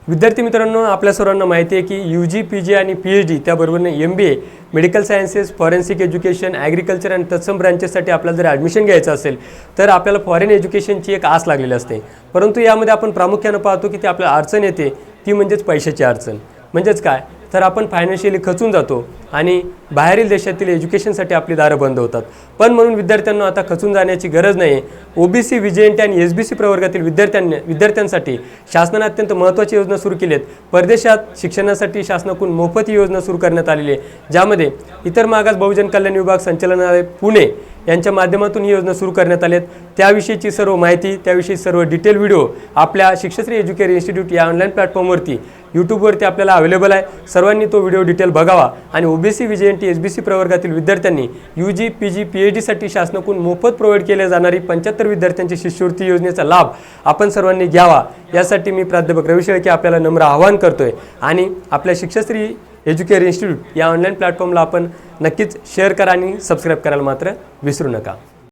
विद्यार्थी मित्रांनो, आपल्या सर्वांना माहिती आहे की UG, PG आणि PhD त्याबरोबरने MBA, medical sciences, forensic education, agriculture आणि तत्सम ब्रँचेससाठी आपल्याला जर ॲडमिशन घ्यायचं असेल तर आपल्याला फॉरेन एज्युकेशनची एक आस लागलेली असते। परंतु यामध्ये आपण प्रामुख्याने पाहतो की ती आपल्याला अडचण येते, ती म्हणजेच पैशाची अडचण। म्हणजेच काय तर आपण फायनान्शियली खचून जातो आणि बाहेरील देशातील एज्युकेशनसाठी आपली दारं बंद होतात। पण म्हणून विद्यार्थ्यांना आता खचून जाण्याची गरज नाही। OBC, VJNT आणि SBC प्रवर्गातील विद्यार्थ्यांसाठी शासनाने अत्यंत महत्त्वाची योजना सुरू केली आहे। परदेशात शिक्षणासाठी शासनाकडून मोफत ही योजना सुरू करण्यात आलेली आहे, ज्यामध्ये इतर मागास बहुजन कल्याण विभाग संचालनालय पुणे यांच्या माध्यमातून ही योजना सुरू करण्यात आली आहे। त्याविषयीची सर्व माहिती, त्याविषयी सर्व डिटेल व्हिडिओ आपल्या शिक्षश्री एज्युकेअर इन्स्टिट्यूट या ऑनलाईन प्लॅटफॉर्मवरती यूट्यूबवरती आपल्याला अवेलेबल आहे। सर्वांनी तो व्हिडिओ डिटेल बघावा आणि OBC, VJNT, SBC प्रवर्गातील विद्यार्थ्यांनी UG, PG, PhD साठी शासनाकडून मोफत प्रोव्हाइड केल्या जाणारी 75 विद्यार्थ्यांची शिष्यवृत्ती योजनेचा लाभ आपण सर्वांनी घ्यावा, यासाठी मी प्राध्यापक रवी शेळके आपल्याला नम्र आवाहन करतोय। आणि आपल्या शिक्षश्री एज्युकेअर इन्स्टिट्यूट या ऑनलाईन प्लॅटफॉर्मला आपण नक्कीच शेअर करा आणि सबस्क्राईब करायला मात्र विसरू नका।